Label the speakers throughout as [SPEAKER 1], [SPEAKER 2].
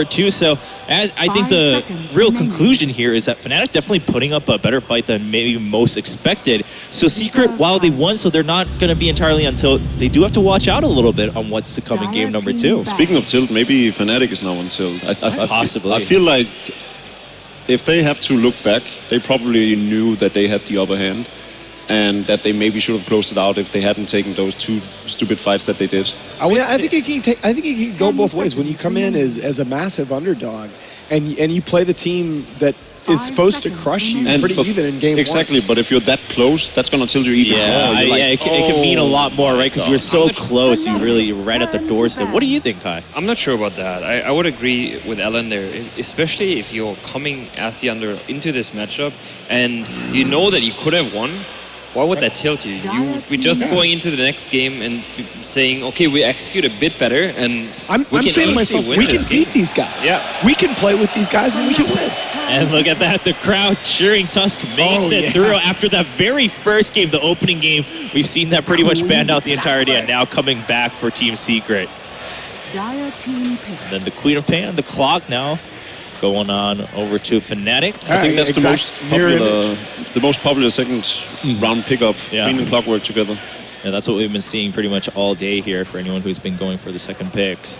[SPEAKER 1] 2. So I think the real conclusion here is that Fnatic definitely putting up a better fight than maybe most expected. So Secret, while they won, so they're not going to be entirely on tilt. They do have to watch out a little bit on what's to come in game number 2.
[SPEAKER 2] Speaking of tilt, maybe Fnatic is now on tilt.
[SPEAKER 1] Possibly.
[SPEAKER 2] I feel like if they have to look back, they probably knew that they had the upper hand and that they maybe should have closed it out if they hadn't taken those 2 stupid fights that they did.
[SPEAKER 3] I think it can go both ways. When you come in as a massive underdog and you play the team that is supposed to crush you pretty even in game 1.
[SPEAKER 2] Exactly, but if you're that close, that's going to tilt you even more.
[SPEAKER 1] It can mean a lot more, right? Because you're so close, you're right at the doorstep. What do you think, Kai?
[SPEAKER 4] I'm not sure about that. I would agree with Ellen there, especially if you're coming as the under into this matchup and you know that you could have won. Why would that tilt you? We're just going into the next game and saying, okay, we execute a bit better, and
[SPEAKER 3] I'm saying to myself, we can beat these guys.
[SPEAKER 4] Yeah,
[SPEAKER 3] we can play with these guys, and we can win.
[SPEAKER 1] And look at that, the crowd cheering Tusk makes it through after that very first game, the opening game. We've seen that pretty much banned out the entirety, and now coming back for Team Secret. And then the Queen of Pain, the clock now going on over to Fnatic.
[SPEAKER 2] I think that's the most popular second round pickup. Queen and Clockwork together.
[SPEAKER 1] Yeah, that's what we've been seeing pretty much all day here for anyone who's been going for the second picks.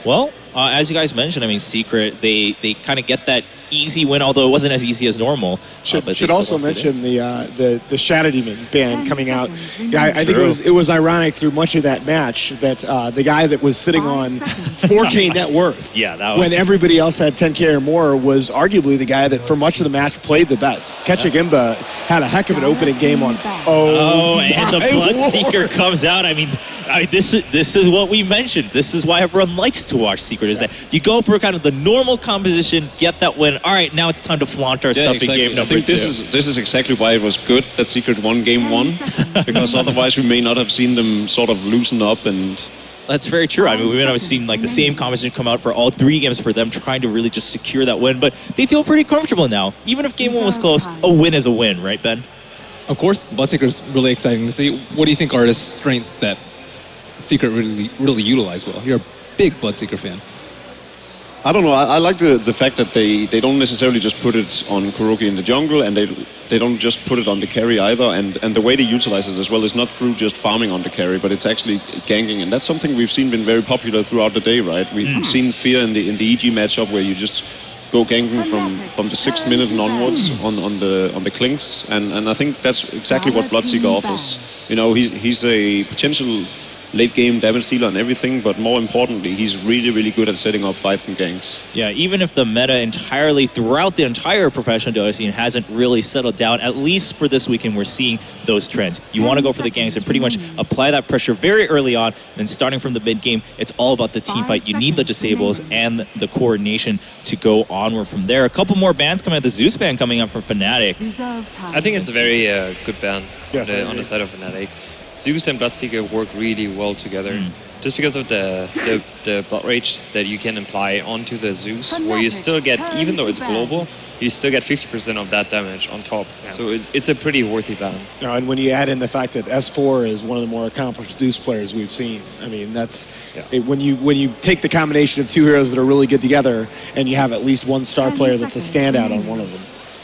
[SPEAKER 1] Well, as you guys mentioned, I mean, Secret, they kind of get that easy win, although it wasn't as easy as normal.
[SPEAKER 3] Should also mention the Shadow Demon ban coming out. Yeah, I think it was ironic through much of that match that the guy that was sitting on 4K net worth, when everybody else had 10K or more, was arguably the guy that for much of the match played the best. Ketchagimba had a heck of an opening game on.
[SPEAKER 1] And the Bloodseeker comes out. I mean, this is what we mentioned. This is why everyone likes to watch Secret, is that you go for kind of the normal composition, get that win. All right, now it's time to flaunt our stuff in game number 2.
[SPEAKER 2] I think this is exactly why it was good that Secret won game 1, because otherwise we may not have seen them sort of loosen up. And
[SPEAKER 1] that's very true. I mean, we may not have seen like the same composition come out for all 3 games for them trying to really just secure that win, but they feel pretty comfortable now. Even if game 1 was close, a win is a win, right, Ben?
[SPEAKER 5] Of course, Bloodseeker's really exciting to see. What do you think are his strengths that Secret really utilize well? You're a big Bloodseeker fan.
[SPEAKER 2] I don't know. I like the fact that they don't necessarily just put it on Kuroki in the jungle, and they don't just put it on the carry either. And the way they utilize it as well is not through just farming on the carry, but it's actually ganking, and that's something we've seen been very popular throughout the day, right? We've seen Fear in the EG matchup where you just go ganking from the 6th minute and onwards on the Clinks, and I think that's exactly what Bloodseeker offers. You know, he's a potential late game damage dealer and everything, but more importantly, he's really good at setting up fights and ganks.
[SPEAKER 1] Yeah, even if the meta entirely throughout the entire professional Dota scene hasn't really settled down, at least for this weekend we're seeing those trends. You want to go for the ganks and pretty much apply that pressure very early on, then starting from the mid game, it's all about the team fight. You need the disables and the coordination to go onward from there. A couple more bans coming out, the Zeus ban coming up from Fnatic.
[SPEAKER 4] I think it's a very good ban on the side of Fnatic. Zeus and Bloodseeker work really well together, just because of the Blood Rage that you can apply onto the Zeus, where you still get, even though it's global, you still get 50% of that damage on top. So it's a pretty worthy ban.
[SPEAKER 3] And when you add in the fact that S4 is one of the more accomplished Zeus players we've seen, I mean, that's when you take the combination of 2 heroes that are really good together, and you have at least one star player that's a standout on one of them.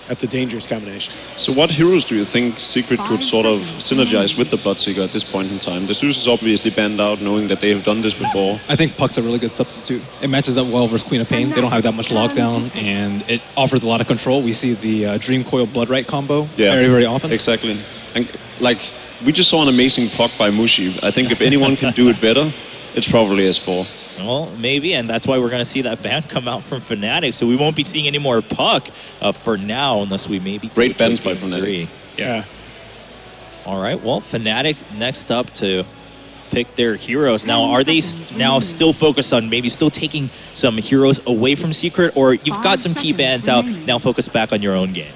[SPEAKER 3] That's a dangerous combination.
[SPEAKER 2] So what heroes do you think Secret could sort of synergize with the Bloodseeker at this point in time? The Zeus is obviously banned out, knowing that they have done this before.
[SPEAKER 5] I think Puck's a really good substitute. It matches up well versus Queen of Pain. They don't have that much lockdown, and it offers a lot of control. We see the Dream Coil Bloodright combo very often.
[SPEAKER 2] Exactly. And like, we just saw an amazing Puck by Mushi. I think if anyone can do it better, it's probably S4.
[SPEAKER 1] Well, maybe, and that's why we're going to see that ban come out from Fnatic. So we won't be seeing any more Puck for now, unless we maybe...
[SPEAKER 2] Great bans by Fnatic.
[SPEAKER 3] Yeah.
[SPEAKER 1] All right, well, Fnatic next up to pick their heroes. Now, are they now still focused on maybe still taking some heroes away from Secret, or you've got some key bans out, now focus back on your own game?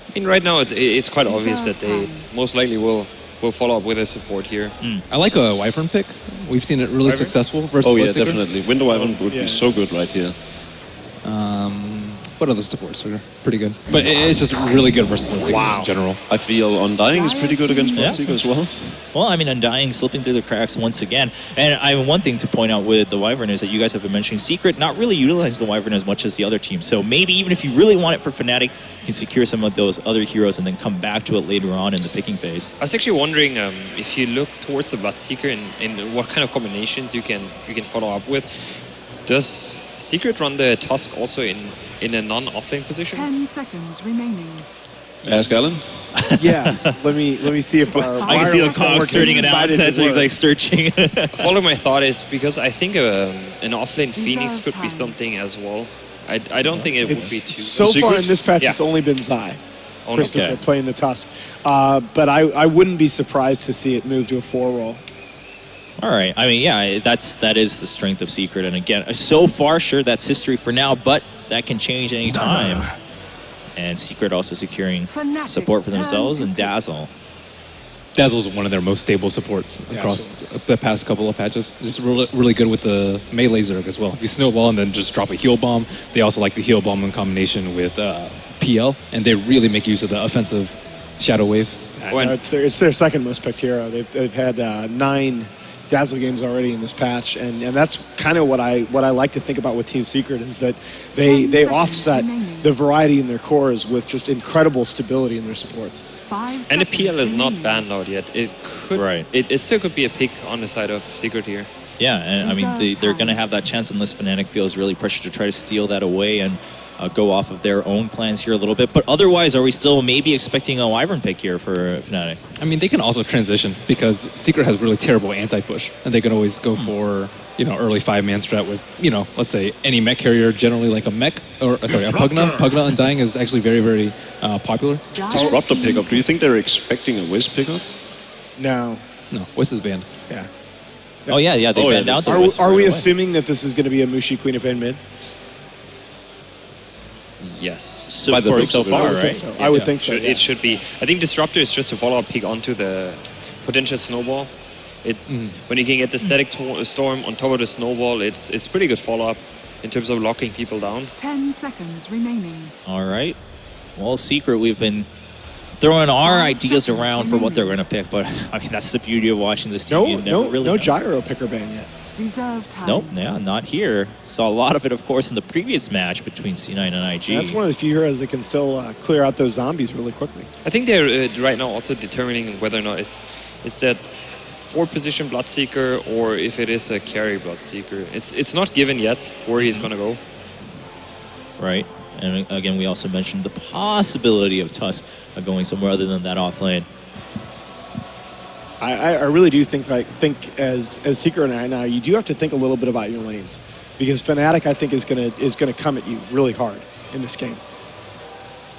[SPEAKER 4] I mean, right now it's quite obvious that they most likely will follow up with a support here.
[SPEAKER 5] I like a Wyvern pick. We've seen it really successful versus
[SPEAKER 2] Bloodseeker. Definitely. Winter Wyvern would be so good right here.
[SPEAKER 5] but other supports are pretty good. But it's just really good versus Bloodseeker in general.
[SPEAKER 2] I feel Undying is pretty good against Bloodseeker as well.
[SPEAKER 1] Well, I mean, Undying slipping through the cracks once again. And one thing to point out with the Wyvern is that you guys have been mentioning Secret not really utilizing the Wyvern as much as the other teams. So maybe even if you really want it for Fnatic, you can secure some of those other heroes and then come back to it later on in the picking phase.
[SPEAKER 4] I was actually wondering if you look towards the Bloodseeker and what kind of combinations you can follow up with. Does Secret run the Tusk also in a non-offlane position?
[SPEAKER 6] 10 seconds remaining.
[SPEAKER 2] Ask Alan.
[SPEAKER 3] Yes. Let me see if
[SPEAKER 1] I can see the cogs turning it out as he's like searching.
[SPEAKER 4] Follow my thought is because I think an offlane Phoenix could be something as well. I don't think it would be too.
[SPEAKER 3] So far in this patch, it's only been Zai.
[SPEAKER 4] Okay.
[SPEAKER 3] Playing the Tusk. But I wouldn't be surprised to see it move to a 4-roll.
[SPEAKER 1] All right. I mean, yeah, that is the strength of Secret. And again, so far, sure, that's history for now, but that can change any time. And Secret also securing support for themselves and Dazzle.
[SPEAKER 5] Dazzle's one of their most stable supports across the past couple of patches. Just really good with the melee Zerg as well. If you snowball and then just drop a heal bomb, they also like the heal bomb in combination with PL, and they really make use of the offensive Shadow Wave.
[SPEAKER 3] It's their second most picked hero. They've had 9 Dazzle games already in this patch, and that's kind of what I like to think about with Team Secret is that they offset the variety in their cores with just incredible stability in their supports.
[SPEAKER 4] And the PL is not banned out yet. It could, it still could be a pick on the side of Secret here.
[SPEAKER 1] Yeah, and I mean they're going to have that chance unless Fnatic feels really pressured to try to steal that away and go off of their own plans here a little bit. But otherwise, are we still maybe expecting a Wyvern pick here for Fnatic?
[SPEAKER 5] I mean, they can also transition because Secret has really terrible anti-push, and they can always go for early 5-man strat with let's say any mech carrier, generally like a mech or sorry a Pugna. Pugna Undying is actually very very popular.
[SPEAKER 2] Disruptor pickup. Do you think they're expecting a Wiz pickup?
[SPEAKER 3] No,
[SPEAKER 5] Wiz is banned.
[SPEAKER 3] Yeah.
[SPEAKER 1] Oh yeah, they banned out the Wiz.
[SPEAKER 3] Are we assuming that this is going to be a Mushi Queen of Pain mid?
[SPEAKER 4] Yes.
[SPEAKER 1] So far, right?
[SPEAKER 3] I would think so.
[SPEAKER 4] It should be. I think Disruptor is just a follow-up pick onto the potential Snowball. It's when you can get the Static Storm on top of the Snowball, it's pretty good follow-up in terms of locking people down.
[SPEAKER 6] 10 seconds remaining.
[SPEAKER 1] All right. Well, Secret, we've been throwing our ideas around for what they're going to pick, but I mean that's the beauty of watching this team.
[SPEAKER 3] No gyro picker ban yet.
[SPEAKER 6] Reserve time.
[SPEAKER 1] Nope, not here. Saw a lot of it, of course, in the previous match between C9 and IG.
[SPEAKER 3] That's one of the few heroes that can still clear out those zombies really quickly.
[SPEAKER 4] I think they're right now also determining whether or not is that 4th position Bloodseeker or if it is a carry Bloodseeker. It's not given yet where he's going to go.
[SPEAKER 1] Right. And again, we also mentioned the possibility of Tusk going somewhere other than that off lane.
[SPEAKER 3] I really do think as Secret right now, you do have to think a little bit about your lanes, because Fnatic I think is gonna come at you really hard in this game.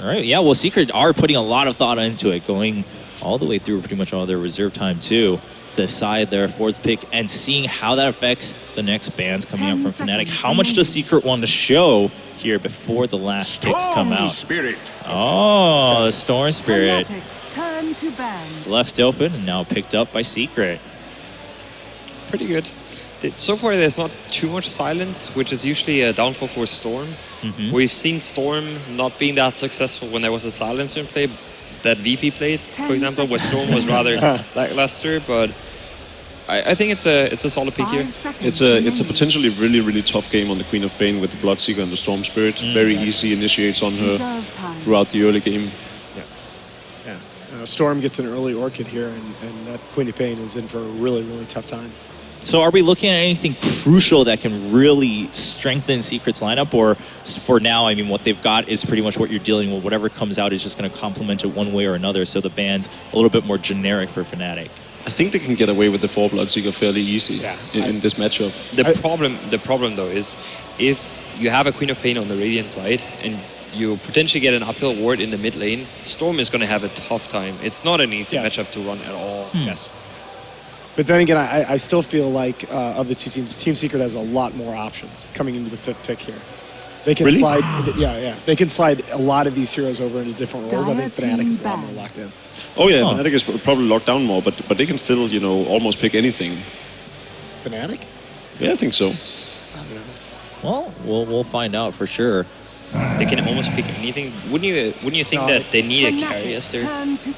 [SPEAKER 1] All right, yeah. Well, Secret are putting a lot of thought into it, going all the way through pretty much all their reserve time too, to decide their 4th pick and seeing how that affects the next bans coming out from Fnatic. How much does Secret want to show here before the last picks come out?
[SPEAKER 7] Spirit.
[SPEAKER 1] Oh, the Storm Spirit.
[SPEAKER 6] Turn to ban.
[SPEAKER 1] Left open and now picked up by Secret.
[SPEAKER 4] Pretty good. So far, there's not too much silence, which is usually a downfall for Storm. We've seen Storm not being that successful when there was a silencer in play that VP played, for example, where Storm was rather lackluster, but I think it's a solid pick here.
[SPEAKER 2] It's a potentially really tough game on the Queen of Pain with the Bloodseeker and the Storm Spirit. Very easy initiates on her throughout the early game.
[SPEAKER 3] Storm gets an early Orchid here, and that Queen of Pain is in for a really tough time.
[SPEAKER 1] So are we looking at anything crucial that can really strengthen Secret's lineup, or for now, I mean, what they've got is pretty much what you're dealing with. Whatever comes out is just going to complement it one way or another, so the ban's a little bit more generic for Fnatic.
[SPEAKER 2] I think they can get away with the 4 Bloodseeker fairly easy in this matchup.
[SPEAKER 4] The problem though is if you have a Queen of Pain on the Radiant side and you potentially get an uphill ward in the mid lane, Storm is going to have a tough time. It's not an easy matchup to run at all.
[SPEAKER 3] Yes. But then again, I still feel like of the two teams, Team Secret has a lot more options coming into the 5th pick here. They can slide, they can slide a lot of these heroes over into different roles. I think Fnatic is a lot more locked in.
[SPEAKER 2] Oh yeah, Fnatic is probably locked down more, but they can still, almost pick anything.
[SPEAKER 3] Fnatic?
[SPEAKER 2] Yeah, I think so.
[SPEAKER 3] I don't know.
[SPEAKER 1] Well, we'll find out for sure.
[SPEAKER 4] they can almost pick anything. Wouldn't you think that they need a carry as their...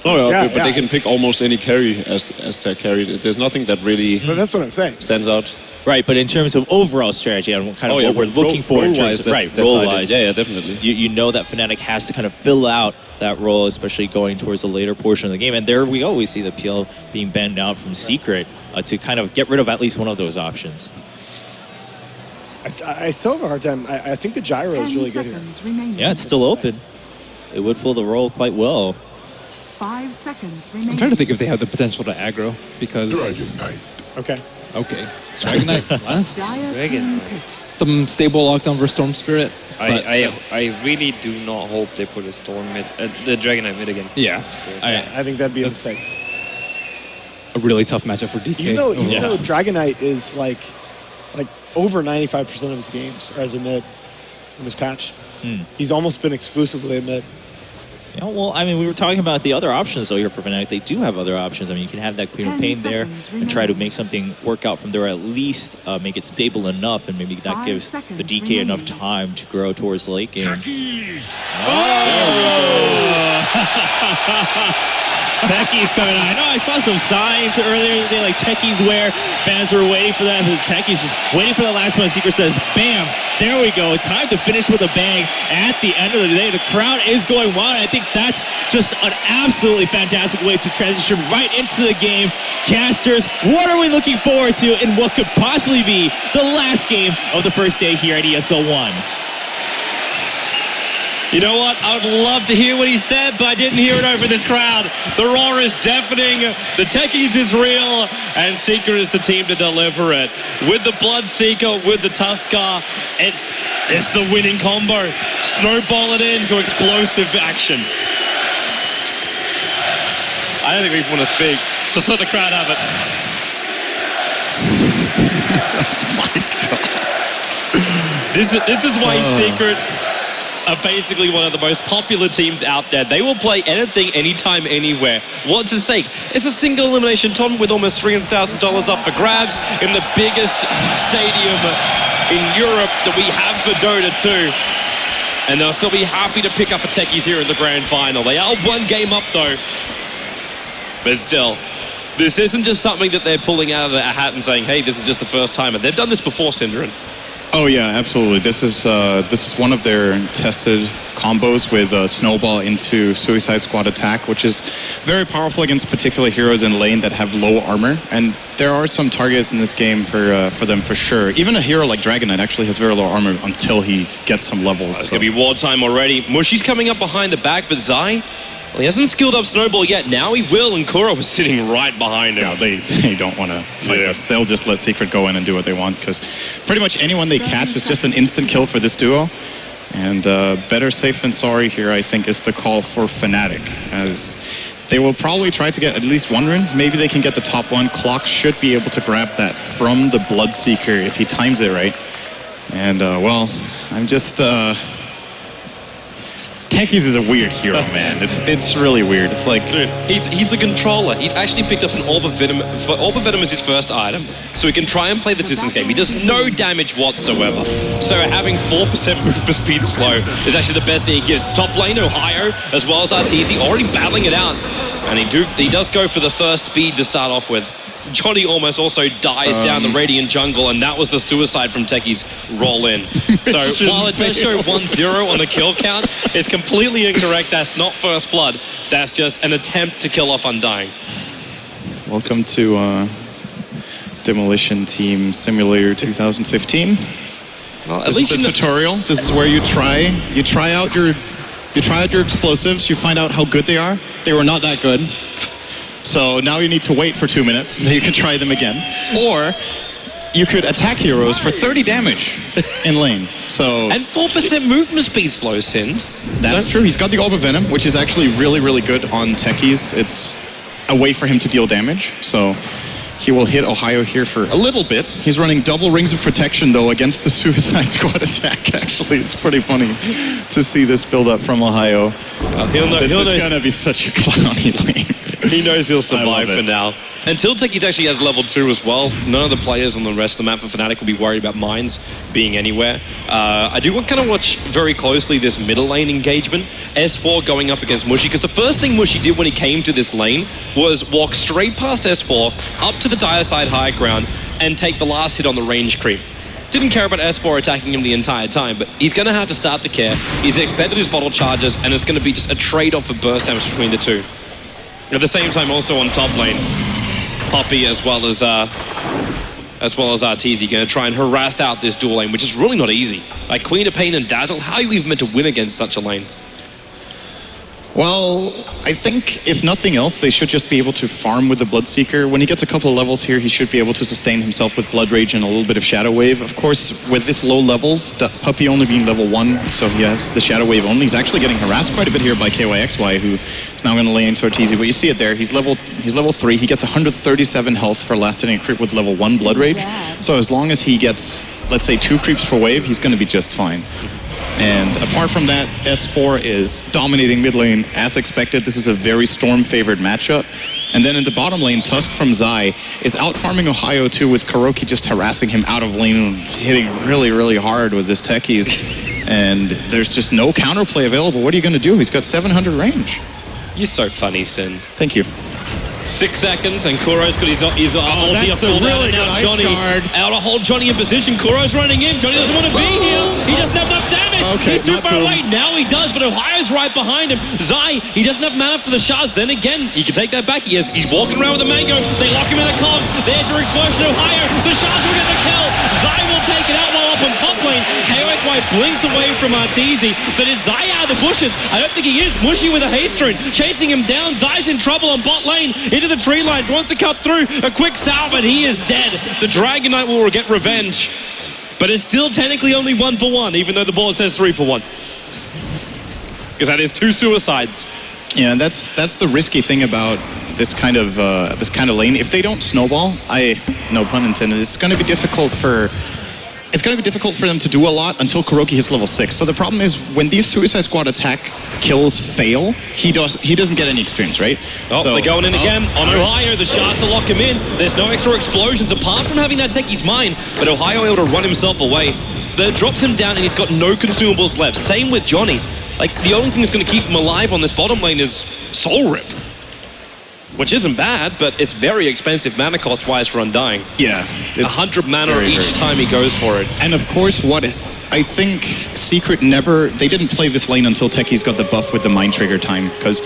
[SPEAKER 2] Oh, yeah, but they can pick almost any carry as their carry. There's nothing that really
[SPEAKER 3] that's what I'm saying.
[SPEAKER 2] stands out.
[SPEAKER 1] Right, but in terms of overall strategy and kind of what we're looking for in terms of role-wise,
[SPEAKER 2] yeah, definitely.
[SPEAKER 1] You know that Fnatic has to kind of fill out that role, especially going towards the later portion of the game. And there we always see the PL being banned out from Secret to kind of get rid of at least one of those options.
[SPEAKER 3] I still have a hard time. I think the gyro is really good here.
[SPEAKER 6] Remaining.
[SPEAKER 1] Yeah, it's still open. It would fill the role quite well.
[SPEAKER 6] 5 seconds remaining.
[SPEAKER 5] I'm trying to think if they have the potential to aggro because...
[SPEAKER 3] Okay.
[SPEAKER 5] Okay. Dragon Knight last.
[SPEAKER 4] Dragon
[SPEAKER 5] Some stable lockdown versus Storm Spirit.
[SPEAKER 4] I really do not hope they put a Storm mid, the Dragon Knight mid against
[SPEAKER 5] Yeah.
[SPEAKER 3] I think that'd be a mistake.
[SPEAKER 5] A really tough matchup for DK.
[SPEAKER 3] Even though Dragon Knight is like over 95% of his games are as a mid in this patch. He's almost been exclusively a mid.
[SPEAKER 1] Yeah, well, I mean, we were talking about the other options though here for Fnatic. They do have other options. I mean, you can have that Queen of Pain there and try to make something work out from there, at least make it stable enough, and maybe that gives the DK enough time to grow towards the late game. Techies coming out. I know I saw some signs earlier today, like Techies where fans were waiting for that. The Techies just waiting for the last one. Secret says, bam, there we go. Time to finish with a bang at the end of the day. The crowd is going wild. I think that's just an absolutely fantastic way to transition right into the game. Casters, what are we looking forward to in what could possibly be the last game of the first day here at ESL 1?
[SPEAKER 7] You know what? I would love to hear what he said, but I didn't hear it over this crowd. The roar is deafening, the Techies is real, and Seeker is the team to deliver it. With the Bloodseeker, with the Tuskar, it's the winning combo. Snowball it into explosive action. I don't think we even want to speak. Just let the crowd have it.
[SPEAKER 8] My God.
[SPEAKER 7] This is why Secret are basically one of the most popular teams out there. They will play anything, anytime, anywhere. What's at stake? It's a single elimination tournament with almost $300,000 up for grabs in the biggest stadium in Europe that we have for Dota 2. And they'll still be happy to pick up a Techies here in the grand final. They are one game up though. But still, this isn't just something that they're pulling out of their hat and saying, hey, this is just the first time. And they've done this before, Synderen.
[SPEAKER 8] Oh yeah, absolutely. This is one of their tested combos with Snowball into Suicide Squad attack, which is very powerful against particular heroes in lane that have low armor. And there are some targets in this game for them for sure. Even a hero like Dragon Knight actually has very low armor until he gets some levels.
[SPEAKER 7] It's gonna be wartime already. Mushi's coming up behind the back, but Zai, well, he hasn't skilled up Snowball yet. Now he will, and Kuro is sitting right behind him.
[SPEAKER 8] No, they don't want to fight us. They'll just let Secret go in and do what they want, because pretty much anyone they catch is just an instant kill for this duo. And better safe than sorry here, I think, is the call for Fnatic, as they will probably try to get at least one rune. Maybe they can get the top one. Clock should be able to grab that from the Bloodseeker if he times it right. And, well, I'm just... Techies is a weird hero, man. It's really weird. It's like...
[SPEAKER 7] Dude, he's a controller. He's actually picked up an Orb of Venom. Orb of Venom is his first item, so he can try and play the distance game. He does no damage whatsoever. So having 4% movement speed slow is actually the best thing he gives. Top lane, Ohio, as well as Arteezy, already battling it out. And he does go for the first speed to start off with. Johnny almost also dies down the Radiant jungle, and that was the suicide from Techies roll in. So while it does show 1-0 on the kill count, it's completely incorrect. That's not first blood. That's just an attempt to kill off Undying.
[SPEAKER 8] Welcome to Demolition Team Simulator 2015.
[SPEAKER 7] Well, at
[SPEAKER 8] This
[SPEAKER 7] least
[SPEAKER 8] is the tutorial. This is where you try out your explosives. You find out how good they are. They were not that good. So now you need to wait for 2 minutes, then you can try them again. Or you could attack heroes for 30 damage in lane. So
[SPEAKER 7] and 4% movement speed slow, Sind.
[SPEAKER 8] That's true. He's got the Orb of Venom, which is actually really, really good on Techies. It's a way for him to deal damage. So he will hit Ohio here for a little bit. He's running double Rings of Protection, though, against the Suicide Squad attack, actually. It's pretty funny to see this build up from Ohio.
[SPEAKER 7] He'll know.
[SPEAKER 8] This is going to be such a clowny lane.
[SPEAKER 7] He knows he'll survive for now. Until Techies actually has level 2 as well, none of the players on the rest of the map for Fnatic will be worried about mines being anywhere. I do kind of watch very closely this middle lane engagement. S4 going up against Mushy, because the first thing Mushy did when he came to this lane was walk straight past S4, up to the dire side high ground, and take the last hit on the range creep. Didn't care about S4 attacking him the entire time, but he's going to have to start to care. He's expected his bottle charges, and it's going to be just a trade-off of burst damage between the two. At the same time, also on top lane, Poppy as well as Arteezy going to try and harass out this dual lane, which is really not easy. Like Queen of Pain and Dazzle, how are you even meant to win against such a lane?
[SPEAKER 8] Well, I think if nothing else, they should just be able to farm with the Bloodseeker. When he gets a couple of levels here, he should be able to sustain himself with Blood Rage and a little bit of Shadow Wave. Of course, with this low levels, Puppy only being level 1, so he has the Shadow Wave only. He's actually getting harassed quite a bit here by KYXY, who is now going to lay into Arteezy. But you see it there, he's level 3. He gets 137 health for last hitting a creep with level 1 Blood Rage. So as long as he gets, let's say, 2 creeps per wave, he's going to be just fine. And apart from that, S4 is dominating mid lane as expected. This is a very Storm-favored matchup. And then in the bottom lane, Tusk from Zai is out-farming Ohio too, with Kuroki just harassing him out of lane, hitting really, really hard with his techies. And there's just no counterplay available. What are you going to do? He's got 700 range.
[SPEAKER 7] You're so funny, Sin.
[SPEAKER 8] Thank you.
[SPEAKER 7] 6 seconds, and Kuro's got his ulti up cooldown,
[SPEAKER 8] really
[SPEAKER 7] and now
[SPEAKER 8] good
[SPEAKER 7] Johnny
[SPEAKER 8] card.
[SPEAKER 7] out to hold Johnny in position. Kuro's running in. Johnny doesn't want to be here. He doesn't have enough damage.
[SPEAKER 8] Okay,
[SPEAKER 7] he's too far
[SPEAKER 8] cool.
[SPEAKER 7] away. Now he does, but Ohio's right behind him. Zai, he doesn't have mana for the shards. Then again, he can take that back. He's walking around with a mango. They lock him in the cogs. There's your explosion. Ohio, the shards will get the kill. Zai will take it out while up on top lane. KOXY blinks away from Arteezy, but is Zai out of the bushes? I don't think he is. Mushy with a haste rune, chasing him down. Zai's in trouble on bot lane, into the tree line. Wants to cut through, a quick salve, and he is dead. The Dragon Knight will get revenge, but it's still technically only 1 for 1, even though the board says 3 for 1, because that is 2 suicides.
[SPEAKER 8] Yeah, that's the risky thing about this kind of lane. If they don't snowball, no pun intended, it's going to be difficult for them to do a lot until Kuroki hits level 6. So the problem is when these Suicide Squad attack kills fail, he doesn't get any experience, right?
[SPEAKER 7] Oh, they're going in again on Ohio. The shots to lock him in. There's no extra explosions apart from having that Techies mine, but Ohio able to run himself away. That drops him down, and he's got no consumables left. Same with Johnny. Like, the only thing that's going to keep him alive on this bottom lane is Soul Rip, which isn't bad, but it's very expensive mana cost-wise for Undying.
[SPEAKER 8] Yeah.
[SPEAKER 7] 100 mana each time he goes for it.
[SPEAKER 8] And of course, I think Secret they didn't play this lane until Techies got the buff with the Mind Trigger time, because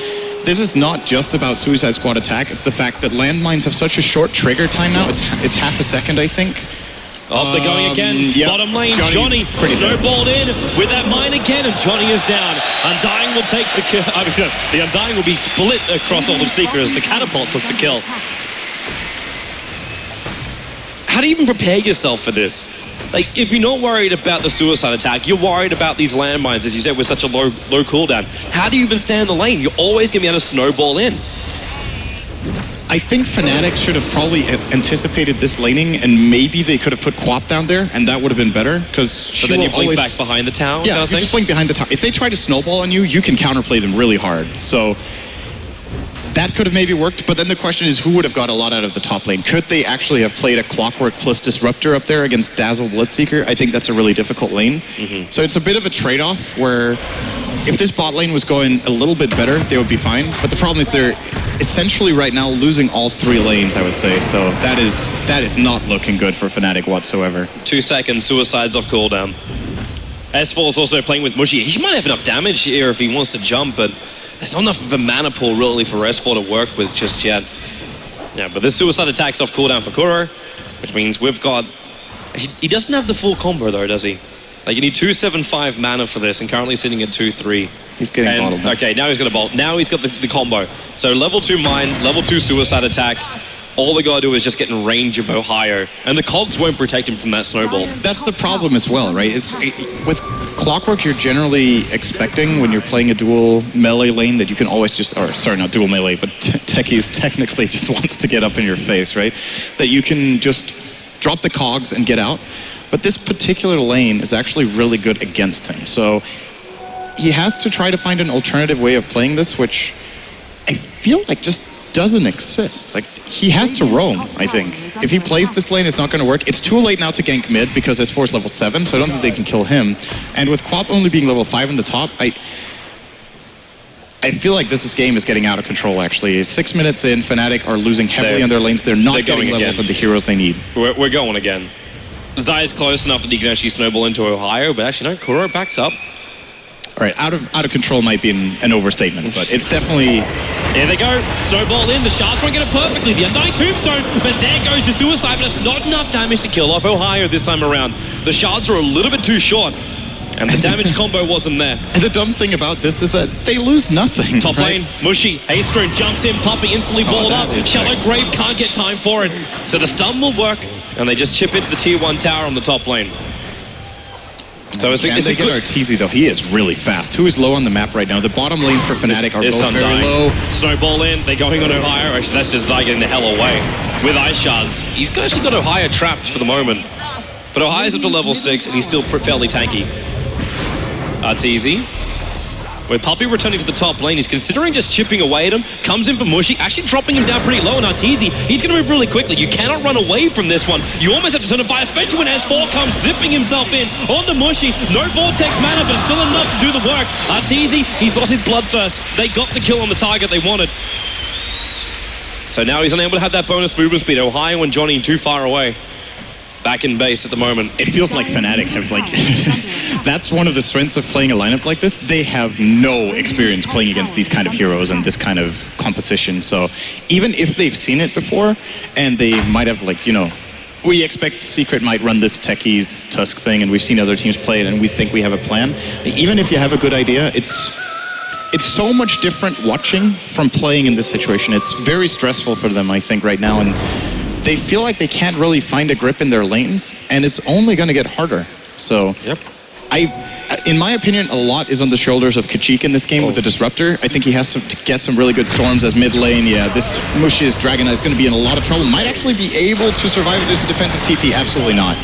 [SPEAKER 8] this is not just about Suicide Squad attack, it's the fact that landmines have such a short trigger time now, it's half a second, I think.
[SPEAKER 7] Oh, they're going again.
[SPEAKER 8] Yep.
[SPEAKER 7] Bottom lane, Johnny snowballed in with that mine again, and Johnny is down. Undying will take the kill. I mean, the Undying will be split across all of Seekers. The catapult took the kill. How do you even prepare yourself for this? Like, if you're not worried about the suicide attack, you're worried about these landmines, as you said, with such a low cooldown. How do you even stay in the lane? You're always going to be able to snowball in.
[SPEAKER 8] I think Fnatic should have probably anticipated this laning, and maybe they could have put Quap down there, and that would have been better, because
[SPEAKER 7] so then you blink back behind the tower?
[SPEAKER 8] Yeah, you just blink behind the tower. If they try to snowball on you, you can counterplay them really hard. So that could have maybe worked, but then the question is who would have got a lot out of the top lane? Could they actually have played a Clockwork plus Disruptor up there against Dazzle Bloodseeker? I think that's a really difficult lane. So it's a bit of a trade-off where if this bot lane was going a little bit better, they would be fine. But the problem is they're essentially right now losing all 3 lanes, I would say. So that is not looking good for Fnatic whatsoever.
[SPEAKER 7] 2 seconds, suicides off cooldown. S4 is also playing with Mushy. He might have enough damage here if he wants to jump, but there's not enough of a mana pool really for S4 to work with just yet. Yeah, but this suicide attack's off cooldown for Kuro, which means we've got... Actually, he doesn't have the full combo though, does he? Like, you need 275 mana for this, and currently sitting at 2-3.
[SPEAKER 8] He's getting bottled.
[SPEAKER 7] Okay, now he's got a bolt. Now he's got the combo. So level 2 mine, level 2 suicide attack. All they gotta do is just get in range of Ohio, and the cogs won't protect him from that snowball.
[SPEAKER 8] That's the problem as well, right? With Clockwork, you're generally expecting when you're playing a dual melee lane that you can always just, or sorry, not dual melee, but Techies technically just wants to get up in your face, right? That you can just drop the cogs and get out. But this particular lane is actually really good against him. So he has to try to find an alternative way of playing this, which I feel like just doesn't exist. Like, he has to roam, I think. If he plays this lane, it's not going to work. It's too late now to gank mid because S4 is level 7, so I don't think they can kill him. And with Quap only being level 5 in the top, I feel like this game is getting out of control, actually. 6 minutes in, Fnatic are losing heavily on their lanes. They're not getting levels of the heroes they need.
[SPEAKER 7] We're going again. Zai is close enough that he can actually snowball into Ohio, but actually no, Kuro backs up.
[SPEAKER 8] All right, out of control might be an overstatement, but it's definitely...
[SPEAKER 7] Here they go, snowball in, the Shards won't get it perfectly, the Undying Tombstone, but there goes the Suicide, but it's not enough damage to kill off Ohio this time around. The Shards are a little bit too short, and the damage combo wasn't there.
[SPEAKER 8] And the dumb thing about this is that they lose nothing.
[SPEAKER 7] Top lane, Mushy, Haystone jumps in, Puppey instantly balled up, Shallow Grave can't get time for it, so the stun will work, and they just chip into the tier 1 tower on the top lane. So it's
[SPEAKER 8] they get Arteezy though, he is really fast. Who is low on the map right now? The bottom lane for Fnatic are both very low.
[SPEAKER 7] Snowball in, they're going on Ohio. Actually, that's just Zai getting the hell away with Ice Shards. He's actually got Ohio trapped for the moment. But Ohio's up to level 6 and he's still fairly tanky. Arteezy. With Puppey returning to the top lane, he's considering just chipping away at him, comes in for Mushy, actually dropping him down pretty low on Arteezy. He's going to move really quickly. You cannot run away from this one. You almost have to certify, especially when S4 comes zipping himself in on the Mushy. No Vortex mana, but still enough to do the work. Arteezy, he's lost his bloodthirst. They got the kill on the target they wanted. So now he's unable to have that bonus movement speed. Ohio and Johnny too far away. Back in base at the moment.
[SPEAKER 8] It feels like Fnatic have that's one of the strengths of playing a lineup like this. They have no experience playing against these kind of heroes and this kind of composition. So even if they've seen it before and they might have we expect Secret might run this Techies Tusk thing and we've seen other teams play it and we think we have a plan. Even if you have a good idea, it's so much different watching from playing in this situation. It's very stressful for them, I think, right now. And they feel like they can't really find a grip in their lanes, and it's only going to get harder. So, in my opinion, a lot is on the shoulders of Kachik in this game with the Disruptor. I think he has to get some really good storms as mid lane. Yeah, this Mushi's Dragon is going to be in a lot of trouble. Might actually be able to survive this defensive TP. Absolutely not.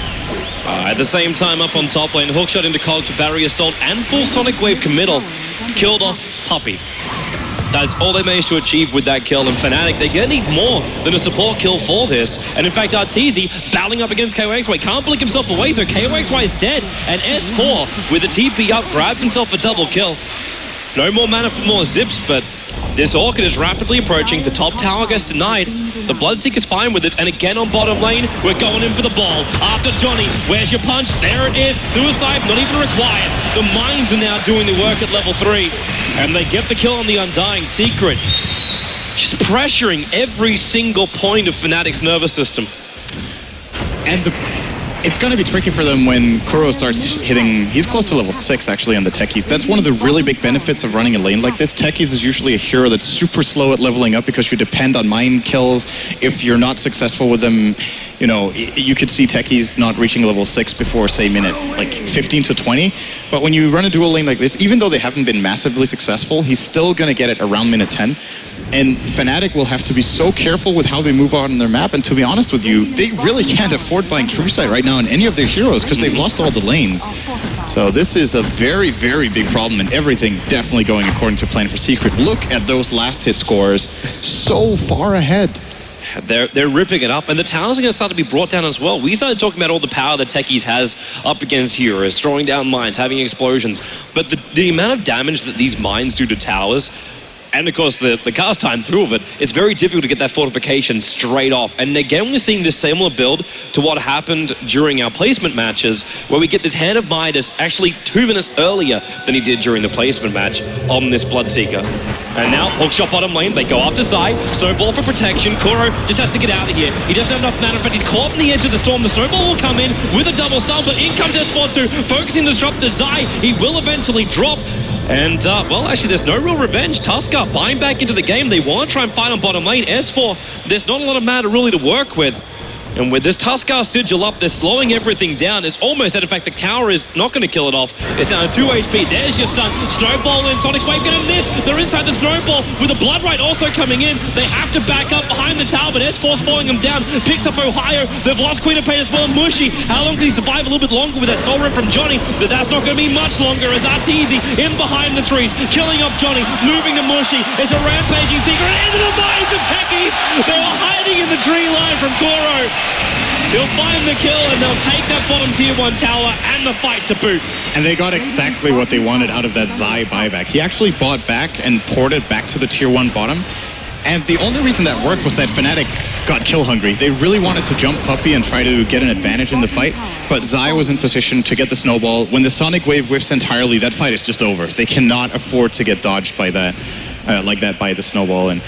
[SPEAKER 7] At the same time, up on top lane, hookshot into Cogs for Barrier Assault and full Sonic Wave committal. Killed off Puppey. That's all they managed to achieve with that kill. And Fnatic, they're going to need more than a support kill for this. And in fact, Arteezy battling up against KOXY can't blink himself away, so KOXY is dead. And S4, with the TP up, grabs himself a double kill. No more mana for more zips, but this Orchid is rapidly approaching. The top tower gets denied. The Bloodseeker's fine with this. And again on bottom lane, we're going in for the ball. After Johnny, where's your punch? There it is. Suicide not even required. The mines are now doing the work at level 3. And they get the kill on the Undying Secret. Just pressuring every single point of Fnatic's nervous system.
[SPEAKER 8] And it's going to be tricky for them when Kuro starts hitting... He's close to level 6, actually, on the Techies. That's one of the really big benefits of running a lane like this. Techies is usually a hero that's super slow at leveling up because you depend on mine kills. If you're not successful with them, you could see Techies not reaching level 6 before, say, minute 15 to 20. But when you run a dual lane like this, even though they haven't been massively successful, he's still going to get it around minute 10. And Fnatic will have to be so careful with how they move on their map. And to be honest with you, they really can't afford buying True Sight right now on any of their heroes because they've lost all the lanes. So this is a very, very big problem, and everything definitely going according to plan for Secret. Look at those last hit scores, so far ahead.
[SPEAKER 7] They're ripping it up, and the towers are going to start to be brought down as well. We started talking about all the power that Techies has up against heroes, throwing down mines, having explosions. But the amount of damage that these mines do to towers, and of course the cast time through of it, it's very difficult to get that fortification straight off. And again, we're seeing this similar build to what happened during our placement matches, where we get this Hand of Midas actually 2 minutes earlier than he did during the placement match on this Bloodseeker. And now, hookshot bottom lane, they go after Zai, snowball for protection. Kuro just has to get out of here. He doesn't have enough mana, in fact he's caught in the edge of the storm. The snowball will come in with a double stun, but in comes S4-2, focusing to disrupt the Zai. He will eventually drop. And, well, actually, there's no real revenge. Tusker buying back into the game. They want to try and fight on bottom lane. S4, there's not a lot of mana really to work with. And with this Tuskar sigil up, they're slowing everything down. It's almost that, in fact, the Cower is not going to kill it off. It's down to 2 HP. There's your stun. Snowball in. Sonic Wave going to miss. They're inside the Snowball with the Blood Right also coming in. They have to back up behind the tower, but S4's falling them down. Picks up Ohio. They've lost Queen of Pain as well. Mushy. How long can he survive? A little bit longer with that Soul Rip from Johnny, but that's not going to be much longer as Arteezy in behind the trees, killing off Johnny, moving to Mushy. It's a rampaging Secret into the minds of Techies. They were hiding in the tree line from Kuro. He'll find the kill and they'll take that bottom tier 1 tower and the fight to boot.
[SPEAKER 8] And they got exactly what they wanted out of that Zai buyback. He actually bought back and ported back to the tier 1 bottom. And the only reason that worked was that Fnatic got kill hungry. They really wanted to jump Puppey and try to get an advantage in the fight, but Zai was in position to get the snowball. When the Sonic Wave whiffs entirely, that fight is just over. They cannot afford to get dodged by that, like that by the snowball. And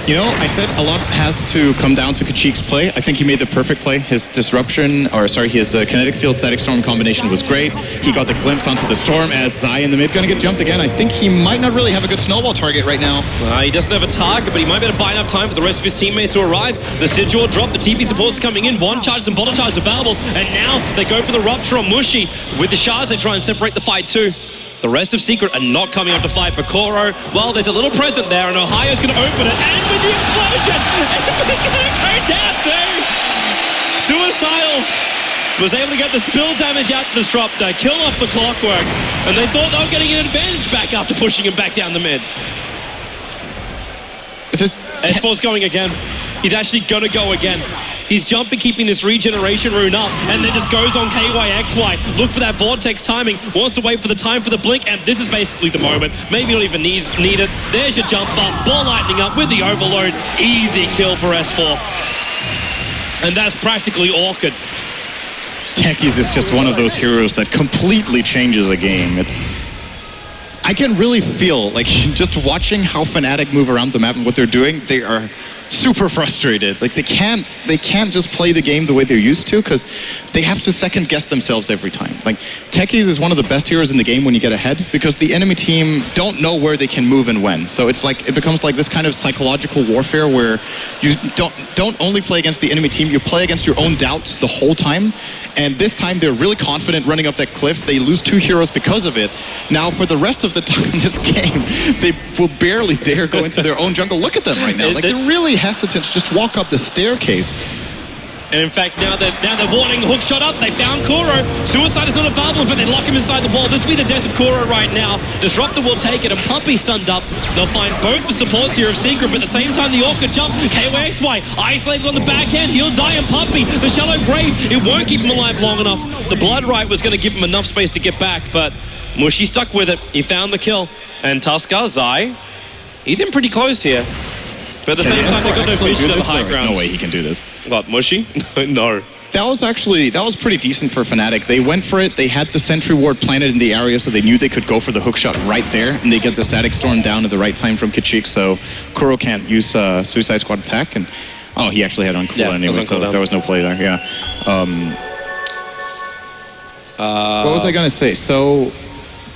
[SPEAKER 8] you know, I said a lot has to come down to Kachik's play. I think he made the perfect play. His disruption, or sorry, his kinetic field static storm combination was great. He got the glimpse onto the storm as Zai in the mid gonna get jumped again. I think he might not really have a good snowball target right now.
[SPEAKER 7] He doesn't have a target, but he might be able to buy enough time for the rest of his teammates to arrive. The Sigil drop, the TP support's coming in, one charges and bottle charges available, and now they go for the rupture on Mushy. With the shards, they try and separate the fight too. The rest of Secret are not coming up to fight, but Koro, well, there's a little present there, and Ohio's going to open it, and with the explosion, it's going to go down too! Suicidal was able to get the spill damage out to the disruptor, kill off the Clockwork, and they thought they were getting an advantage back after pushing him back down the mid. S4's going again. He's actually going to go again. He's jumping, keeping this regeneration rune up, and then just goes on KYXY. Look for that vortex timing, wants to wait for the time for the blink, and this is basically the moment. Maybe not even need it. There's your jump up, ball lightning up with the overload. Easy kill for S4. And that's practically Orchid.
[SPEAKER 8] Techies is just one of those heroes that completely changes a game. I can really feel, like, just watching how Fnatic move around the map and what they're doing, they are super frustrated. Like, they can't just play the game the way they're used to, because they have to second guess themselves every time. Like, Techies is one of the best heroes in the game when you get ahead, because the enemy team don't know where they can move and when. So it's like, it becomes like this kind of psychological warfare where you don't only play against the enemy team, you play against your own doubts the whole time. And this time they're really confident running up that cliff. They lose 2 heroes because of it. Now for the rest of the time in this game, they will barely dare go into their own jungle. Look at them right now. Like, they're really hesitant to just walk up the staircase.
[SPEAKER 7] And in fact, now they're warning, hook shot up, they found Kuro. Suicide is not available, but they lock him inside the wall. This will be the death of Kuro right now. Disruptor will take it, and Puppey stunned up. They'll find both the supports here of Secret, but at the same time, the Orchid jump. KYXY, isolated on the backhand, he'll die, and Puppey, the shallow grave, it won't keep him alive long enough. The Blood Right was going to give him enough space to get back, but Mushy stuck with it. He found the kill. And Tuskar, Zai, he's in pretty close here. But at the same time, they've got no vision of the high ground.
[SPEAKER 8] There's no way he can do this.
[SPEAKER 7] What, Mushy? No.
[SPEAKER 8] That was pretty decent for Fnatic. They went for it. They had the Sentry Ward planted in the area, so they knew they could go for the hook shot right there, and they get the Static Storm down at the right time from Kachik, so Kuro can't use Suicide Squad attack. And oh, he actually had on cooldown anyway, so there was no play there. Yeah. What was I gonna say? So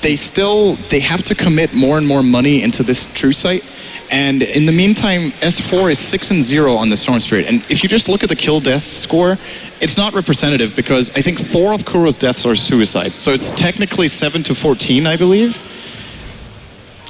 [SPEAKER 8] they have to commit more and more money into this True Sight. And in the meantime, S4 is 6-0 on the Storm Spirit. And if you just look at the kill-death score, it's not representative because I think 4 of Kuro's deaths are suicides. So it's technically 7-14, I believe.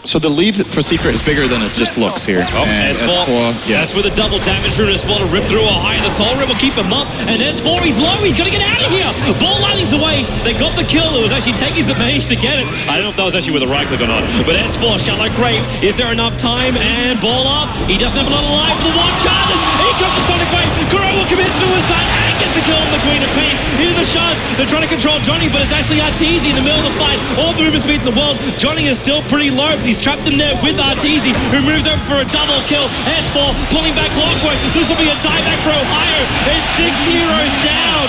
[SPEAKER 8] So the lead for Secret is bigger than it just looks here.
[SPEAKER 7] Oh, S4, yeah. That's with a double damage rune. S4 to rip through a high. The Soul Rim will keep him up. And S4, he's low. He's got to get out of here. Ball lightning's away. They got the kill. It was actually Techies that managed to get it. I don't know if that was actually with a right click or not. But S4, shallow grave. Is there enough time? And ball up. He doesn't have a lot of life for the one charges. Here comes the Sonic Wave. Kuro will commit suicide and gets the kill on the Queen of Pain. Into the shards. They're trying to control Johnny, but it's actually Arteezy in the middle of the fight. All the movement speed in the world. Johnny is still pretty low, but he's trapped in there with Arteezy, who moves over for a double kill. S4 pulling back Clockwork. This will be a dieback for Ohio. There's 6 heroes down.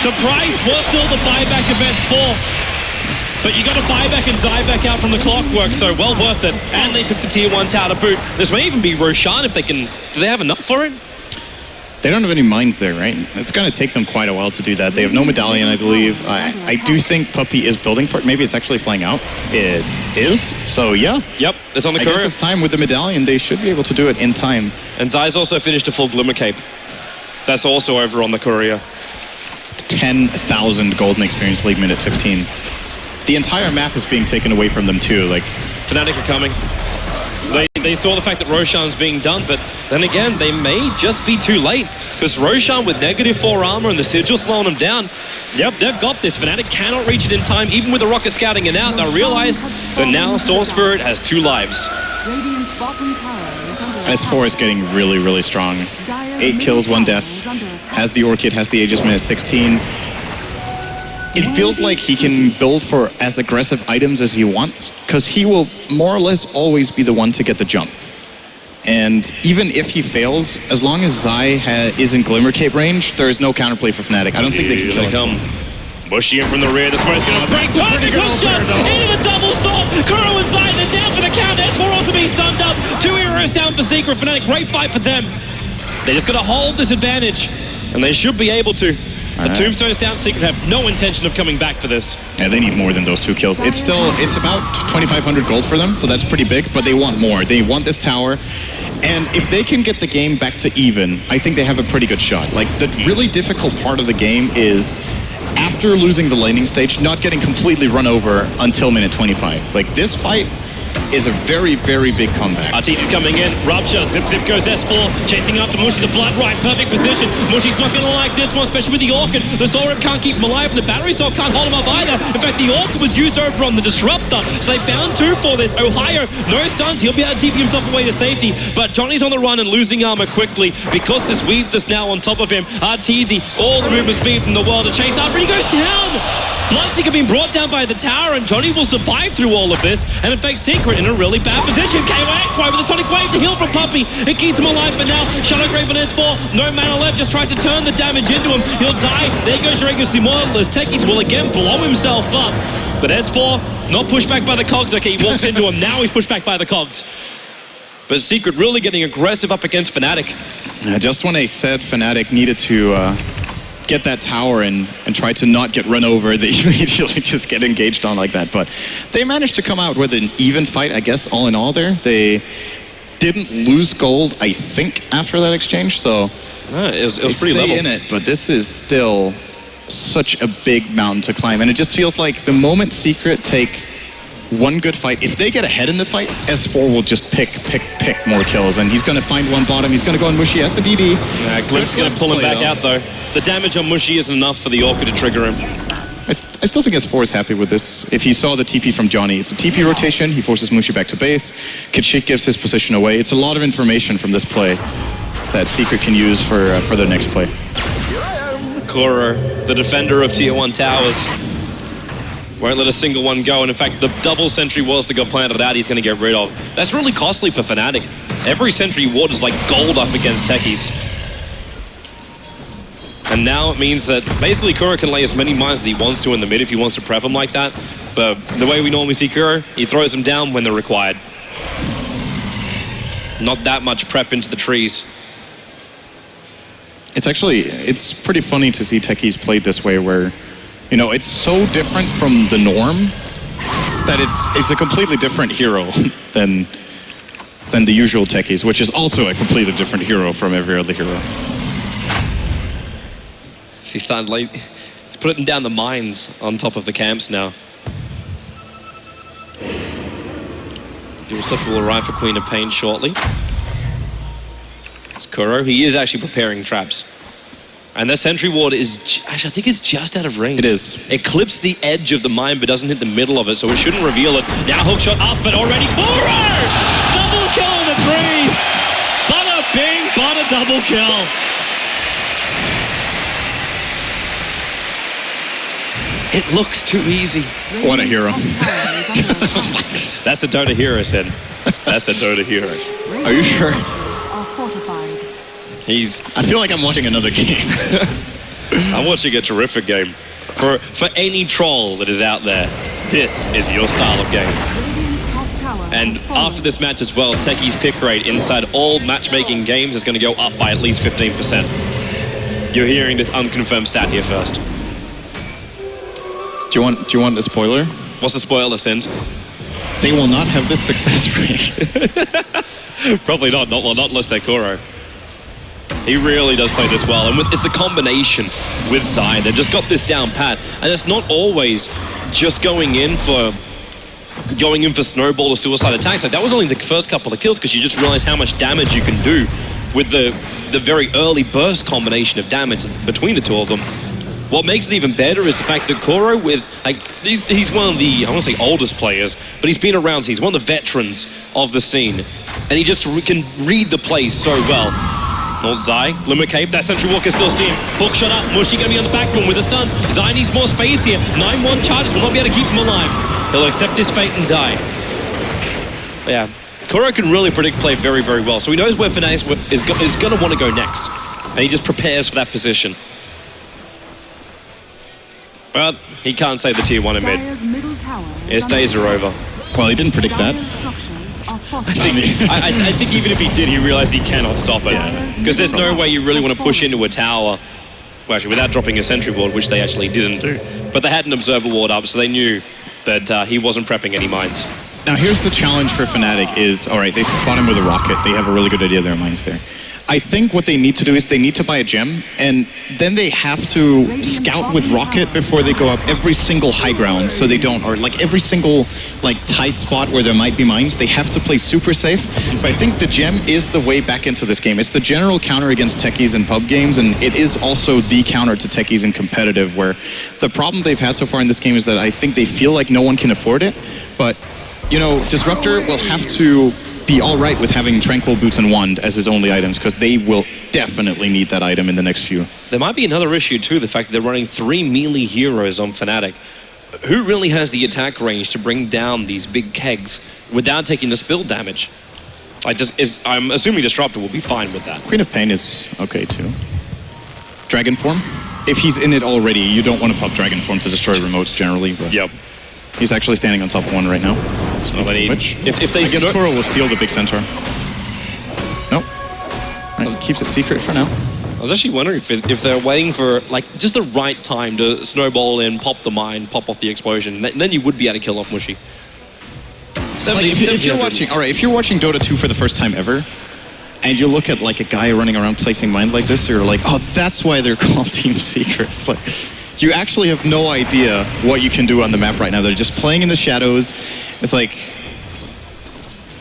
[SPEAKER 7] The price was still the buyback of S4. But you got to buy back and die back out from the Clockwork, so well worth it. And they took the tier 1 tower to boot. This may even be Roshan if they can. Do they have enough for it?
[SPEAKER 8] They don't have any mines there, right? It's going to take them quite a while to do that. They have no medallion, I believe. I do think Puppey is building for it. Maybe it's actually flying out. It is. So, yeah.
[SPEAKER 7] Yep, it's on the
[SPEAKER 8] I guess it's time with the medallion. They should be able to do it in time.
[SPEAKER 7] And Zai's also finished a full Glimmer Cape. That's also over on the Courier.
[SPEAKER 8] 10,000 golden experience league minute 15. The entire map is being taken away from them too. Like,
[SPEAKER 7] Fnatic are coming. They saw the fact that Roshan's being done, but then again, they may just be too late, because Roshan with -4 armor and the Sigil slowing them down, yep, they've got this. Fnatic cannot reach it in time, even with the rocket scouting it out. They'll realize that now Storm Spirit has 2 lives.
[SPEAKER 8] S4 is getting really, really strong. 8 kills, 1 death. Has the Orchid, has the Aegis minute 16. It feels like he can build for as aggressive items as he wants, because he will more or less always be the one to get the jump. And even if he fails, as long as Zai is in Glimmer Cape range, there is no counterplay for Fnatic. I don't think they can kill him.
[SPEAKER 7] Mushy in from the rear. The spread's going to break. Perfect hook shot into the double stop. Kuro and Zai, they're down for the count. S4 also being stunned up. 2 heroes down for Secret. Fnatic, great fight for them. They just got to hold this advantage, and they should be able to. The Tombstone's down. Secret have no intention of coming back for this.
[SPEAKER 8] Yeah, they need more than those 2 kills. It's about 2,500 gold for them, so that's pretty big, but they want more. They want this tower. And if they can get the game back to even, I think they have a pretty good shot. Like, the really difficult part of the game is, after losing the laning stage, not getting completely run over until minute 25. Like, this fight is a very, very big comeback.
[SPEAKER 7] Artisi's coming in. Rupture. Zip goes S4. Chasing after Mushy. The blood right. Perfect position. Mushy's not going to like this one, especially with the Orchid. The Soul Rip can't keep him alive, and the Battery Soul can't hold him up either. In fact, the Orchid was used over on the Disruptor, so they found 2 for this. Ohio, no stuns. He'll be able to TP himself away to safety, but Johnny's on the run and losing armor quickly because this Weave that's now on top of him. Artisi, all the movement speed from the world to chase after. He goes down. Bloodseeker being brought down by the tower, and Johnny will survive through all of this, and in fact Secret in a really bad position. KYXY with a Sonic Wave, the heal from Puppey, it keeps him alive for now. Shadow Grave on S4, no mana left, just tries to turn the damage into him. He'll die. There goes Regus Immortal as Techies will again blow himself up. But S4, not pushed back by the cogs. Okay, he walks into him, now he's pushed back by the cogs. But Secret really getting aggressive up against Fnatic.
[SPEAKER 8] Just when I said Fnatic needed to get that tower and try to not get run over, they immediately just get engaged on like that. But they managed to come out with an even fight, I guess, all in all there. They didn't lose gold, I think, after that exchange, so
[SPEAKER 7] it was pretty level.
[SPEAKER 8] In it, but this is still such a big mountain to climb, and it just feels like the moment Secret take one good fight, if they get ahead in the fight, S4 will just pick more kills, and he's going to find one bottom. He's going to go on Mushy as the DD.
[SPEAKER 7] Yeah, Glimp's going to pull him back out, though. The damage on Mushy isn't enough for the Orchid to trigger him.
[SPEAKER 8] I still think S4 is happy with this. If he saw the TP from Johnny, it's a TP rotation. He forces Mushy back to base. Kachik gives his position away. It's a lot of information from this play that Secret can use for their next play.
[SPEAKER 7] Kuro, the defender of Tier 1 towers, won't let a single one go, and in fact the double sentry walls that got planted out he's going to get rid of. That's really costly for Fnatic. Every sentry ward is like gold up against Techies. And now it means that basically Kuro can lay as many mines as he wants to in the mid if he wants to prep him like that. But the way we normally see Kuro, he throws them down when they're required. Not that much prep into the trees.
[SPEAKER 8] It's pretty funny to see Techies played this way, where, you know, it's so different from the norm that it's a completely different hero than the usual Techies, which is also a completely different hero from every other hero.
[SPEAKER 7] He's starting late. He's putting down the mines on top of the camps now. Yourself will arrive for Queen of Pain shortly. It's Kuro. He is actually preparing traps. And the sentry ward is, actually, I think it's just out of range.
[SPEAKER 8] It is.
[SPEAKER 7] It clips the edge of the mine, but doesn't hit the middle of it, so it shouldn't reveal it. Now hookshot up, but already Kuro! Double kill in the trees! Bada bing, bada double kill. It looks too easy.
[SPEAKER 8] What a hero.
[SPEAKER 7] That's a Dota hero, Sid. That's a Dota hero.
[SPEAKER 8] Are you sure?
[SPEAKER 7] I
[SPEAKER 8] feel like I'm watching another game.
[SPEAKER 7] I'm watching a terrific game. For any troll that is out there, this is your style of game. And after this match as well, Techie's pick rate inside all matchmaking games is going to go up by at least 15%. You're hearing this unconfirmed stat here first.
[SPEAKER 8] Do you want a spoiler?
[SPEAKER 7] What's the spoiler, Sind?
[SPEAKER 8] They will not have this success rate.
[SPEAKER 7] Probably not. Not unless they're Kuro. He really does play this well. And it's the combination with Zai. They've just got this down pat. And it's not always just going in for snowball or suicide attacks. Like, that was only the first couple of kills because you just realize how much damage you can do with the very early burst combination of damage between the two of them. What makes it even better is the fact that Kuro, he's one of the, I want to say oldest players, but he's been around, so he's one of the veterans of the scene. And he just can read the play so well. Not Zai, Limit Cape, that Sentry Walker still see him. Hook shot up, Mushy gonna be on the backbone with a stun. Zai needs more space here. 9-1 charges will not be able to keep him alive. He'll accept his fate and die. But yeah, Kuro can really predict play very, very well. So he knows where Fnatic is gonna want to go next. And he just prepares for that position. But he can't save the tier 1 in mid. His days are over.
[SPEAKER 8] Well, he didn't predict that.
[SPEAKER 7] I think even if he did, he realized he cannot stop it. Because there's no way you really want to push into a tower, well, actually, without dropping a sentry ward, which they actually didn't do. But they had an observer ward up, so they knew that he wasn't prepping any mines.
[SPEAKER 8] Now, here's the challenge for Fnatic is, all right, they spot him with a rocket. They have a really good idea of their mines there. I think what they need to do is they need to buy a gem, and then they have to scout with rocket before they go up every single high ground, so they don't, or like every single like tight spot where there might be mines. They have to play super safe. But I think the gem is the way back into this game. It's the general counter against techies in pub games, and it is also the counter to techies in competitive, where the problem they've had so far in this game is that I think they feel like no one can afford it. But, you know, Disruptor will have to be all right with having Tranquil, Boots, and Wand as his only items, because they will definitely need that item in the next few.
[SPEAKER 7] There might be another issue too, the fact that they're running 3 melee heroes on Fnatic. Who really has the attack range to bring down these big kegs without taking the spill damage? I'm assuming Disruptor will be fine with that.
[SPEAKER 8] Queen of Pain is okay too. Dragon Form? If he's in it already, you don't want to pop Dragon Form to destroy remotes generally. But
[SPEAKER 7] yep.
[SPEAKER 8] He's actually standing on top 1 right now.
[SPEAKER 7] If they
[SPEAKER 8] I guess Kuro will steal the big centaur. Nope. Right, keeps it secret for now.
[SPEAKER 7] I was actually wondering if they're waiting for like just the right time to snowball in, pop the mine, pop off the explosion, and then you would be able to kill off Mushy.
[SPEAKER 8] Like if you're watching, all right, if you're watching Dota 2 for the first time ever, and you look at like a guy running around placing mine like this, you're like, oh, that's why they're called Team Secrets. Like, you actually have no idea what you can do on the map right now. They're just playing in the shadows. It's like,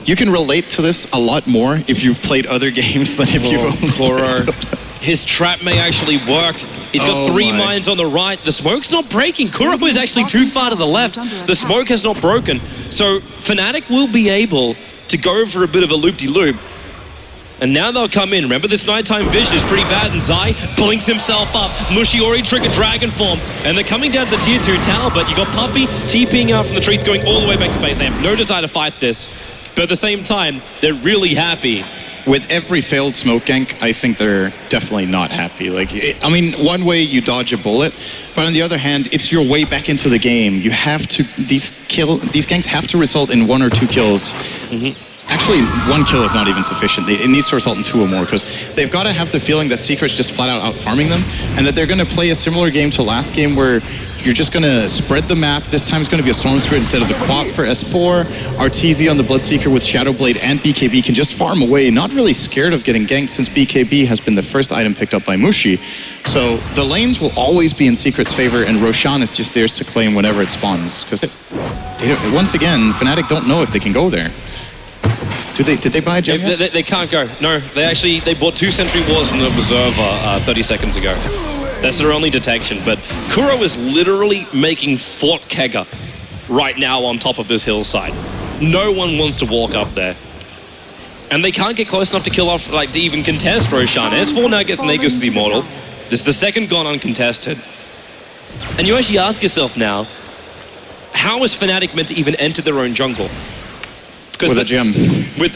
[SPEAKER 8] you can relate to this a lot more if you've played other games than if you've only
[SPEAKER 7] played. His trap may actually work. He's got 3 mines on the right. The smoke's not breaking. Kuro is actually too far to the left. The smoke has not broken. So Fnatic will be able to go for a bit of a loop-de-loop. And now they'll come in. Remember, this nighttime vision is pretty bad, and Zai blinks himself up. Mushy already triggered Dragon Form, and they're coming down to the tier 2 tower, but you got Puppey TPing out from the trees, going all the way back to base. They have no desire to fight this, but at the same time, they're really happy.
[SPEAKER 8] With every failed smoke gank, I think they're definitely not happy. Like, I mean, one way you dodge a bullet, but on the other hand, it's your way back into the game. You have to, these ganks have to result in 1 or 2 kills. Actually, 1 kill is not even sufficient. It needs to result in 2 or more, because they've got to have the feeling that Secret's just flat out farming them, and that they're going to play a similar game to last game where you're just going to spread the map. This time it's going to be a Storm Spirit instead of the Quap for S4. RTZ on the Bloodseeker with Shadowblade and BKB can just farm away, not really scared of getting ganked since BKB has been the first item picked up by Mushy. So the lanes will always be in Secret's favor, and Roshan is just theirs to claim whenever it spawns, because once again, Fnatic don't know if they can go there. Did they buy a gem yet?
[SPEAKER 7] They can't go. No, they bought 2 Sentry Wars in the Observer 30 seconds ago. That's their only detection. But Kuro is literally making Fort Kegger right now on top of this hillside. No one wants to walk up there. And they can't get close enough to kill off, like to even contest Roshan. S4 now gets Nagus the Immortal. This is the second gone uncontested. And you actually ask yourself now, how is Fnatic meant to even enter their own jungle?
[SPEAKER 8] With a gem.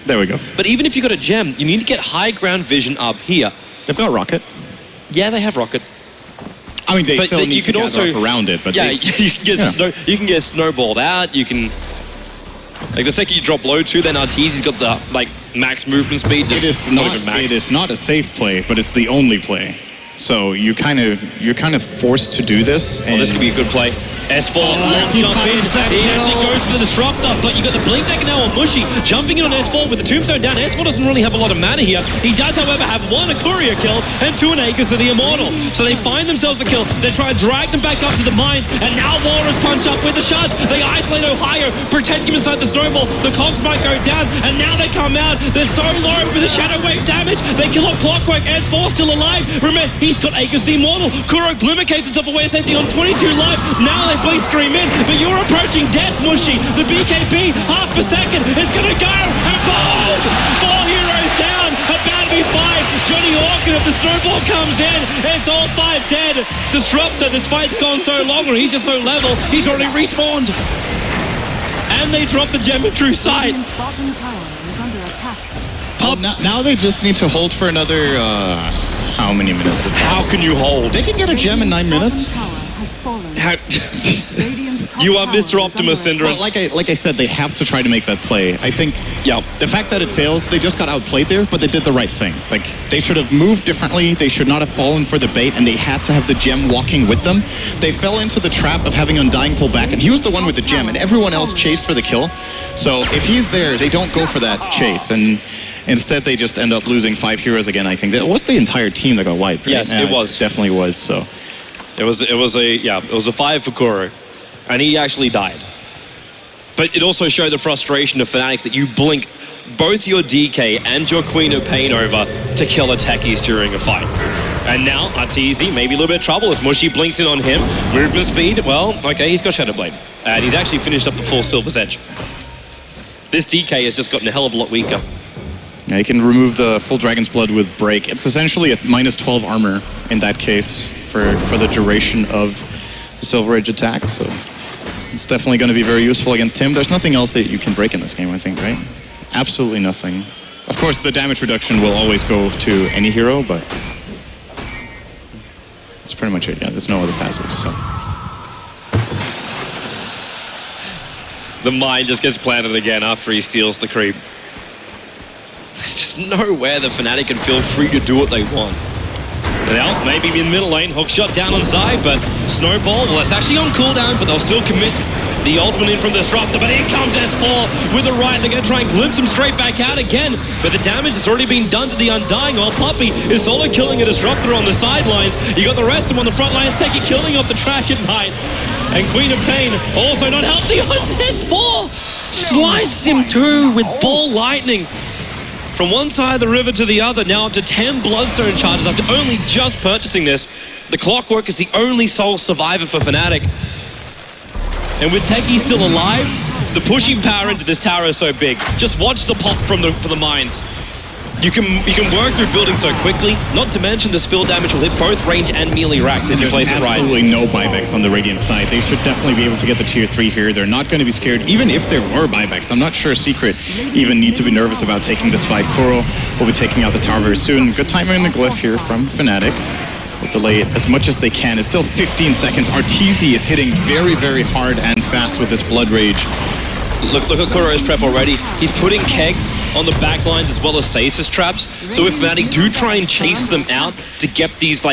[SPEAKER 8] There we go.
[SPEAKER 7] But even if you got a gem, you need to get high ground vision up here.
[SPEAKER 8] They've got rocket.
[SPEAKER 7] Yeah, they have rocket.
[SPEAKER 8] I mean, they still need to gather up around it, but
[SPEAKER 7] yeah, you can get snowballed out. You can, like the second you drop low too, then RTZ's got the like max movement speed.
[SPEAKER 8] It is not a safe play, but it's the only play. So you're kind of forced to do this.
[SPEAKER 7] And this could be a good play. S4 long jump in. He actually goes for the disruptor, but you got the blink deck now on Mushy jumping in on S4 with the tombstone down. S4 doesn't really have a lot of mana here. He does, however, have one a courier kill and two an Aegis of the Immortal. So they find themselves a kill. They try to drag them back up to the mines, and now Walrus punch up with the shards. They isolate Ohio, protect him inside the snowball. The cogs might go down, and now they come out. They're so low with the shadow wave damage. They kill off Clockwork. S4 still alive. Remember, he's got Aegis the Immortal. Kuro glimmercates himself away safety on 22 life. Now they please scream in, but you're approaching death, Mushy. The BKB, half a second, is gonna go, and balls! 4 heroes down, about to be 5. Johnny Hawken of the snowball comes in, it's all 5 dead. Disruptor, this fight's gone so long, or he's just so level, he's already respawned. And they drop the gem of true sight.
[SPEAKER 6] Bottom tower is under attack.
[SPEAKER 8] Now they just need to hold for another, how many minutes is that?
[SPEAKER 7] How can you hold?
[SPEAKER 8] They can get a gem in 9 minutes.
[SPEAKER 7] You are Mr. Optimus, Syndra.
[SPEAKER 8] Well, like I said, they have to try to make that play. I think,
[SPEAKER 7] yeah,
[SPEAKER 8] the fact that it fails, they just got outplayed there, but they did the right thing. Like, they should have moved differently, they should not have fallen for the bait, and they had to have the gem walking with them. They fell into the trap of having Undying pull back, and he was the one with the gem, and everyone else chased for the kill. So if he's there, they don't go for that chase, and instead they just end up losing 5 heroes again. I think that was the entire team that got wiped. Right?
[SPEAKER 7] Yes, it was.
[SPEAKER 8] It definitely was, so.
[SPEAKER 7] It was a 5 for Kuro, and he actually died. But it also showed the frustration of Fnatic that you blink both your DK and your Queen of Pain over to kill a techies during a fight. And now Arteezy maybe a little bit of trouble as Mushy blinks in on him. Movement speed, well, okay, he's got Shadow Blade, and he's actually finished up the full Silver's Edge. This DK has just gotten a hell of a lot weaker.
[SPEAKER 8] Yeah, you can remove the full Dragon's Blood with Break. It's essentially a minus 12 armor in that case for the duration of the Silver Edge attack, so it's definitely going to be very useful against him. There's nothing else that you can break in this game, I think, right? Absolutely nothing. Of course, the damage reduction will always go to any hero, but that's pretty much it. Yeah, there's no other passives, so.
[SPEAKER 7] The mine just gets planted again after he steals the creep. There's just nowhere that Fnatic can feel free to do what they want. Now, maybe in middle lane, hook shot down on side, but Snowball, well, it's actually on cooldown, but they'll still commit the ultimate in from the Disruptor, but here comes S4 with the right. They're going to try and glimpse him straight back out again, but the damage has already been done to the Undying. Old Puppy is solo killing a Disruptor on the sidelines. You got the rest of them on the front lines taking killing off the track at night. And Queen of Pain also not healthy on S4. Slices him too with Ball Lightning. From one side of the river to the other, now up to 10 Bloodstone charges after only just purchasing this. The Clockwork is the only sole survivor for Fnatic. And with Techie still alive, the pushing power into this tower is so big. Just watch the pop from the mines. You can work through building so quickly, not to mention the spill damage will hit both range and melee racks if you place it right.
[SPEAKER 8] There's absolutely no buybacks on the Radiant side. They should definitely be able to get the tier 3 here. They're not going to be scared, even if there were buybacks. I'm not sure Secret even need to be nervous about taking this fight. Kuro will be taking out the tower very soon. Good timing in the glyph here from Fnatic. Will delay it as much as they can. It's still 15 seconds. Arteezy is hitting very, very hard and fast with this Blood Rage.
[SPEAKER 7] Look at Kuro's prep already. He's putting kegs on the back lines as well as stasis traps. So if Fnatic do try and chase them out to get these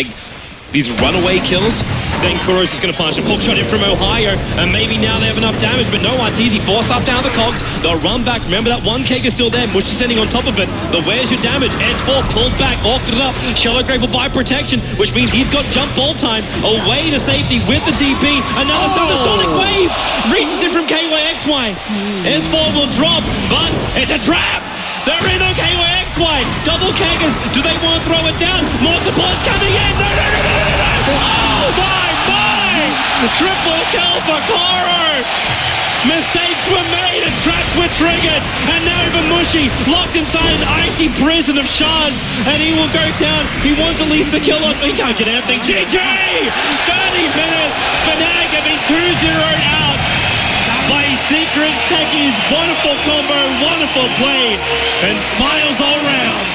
[SPEAKER 7] runaway kills, then Kuro's just going to punish a hook shot in from Ohio, and maybe now they have enough damage, but no, Arteezy force up down the cogs. They'll run back. Remember that one keg is still there. Mush is sending on top of it. But where's your damage? S4 pulled back, orced it up. Shallow Grave will buy protection, which means he's got jump ball time. Away to safety with the TP. Another Sonic Wave reaches in from KYXY. S4 will drop, but it's a trap. They're in on KYXY. Double keggers. Do they want to throw it down? More supports coming in. No. Oh my. Triple kill for Kuro. Mistakes were made and traps were triggered. And now even Mushy locked inside an icy prison of shards. And he will go down. He wants at least the kill on. He can't get anything. GG! 30 minutes. Fnatic have been 2-0'd out by Secret's Techie's wonderful combo, wonderful play, and smiles all round.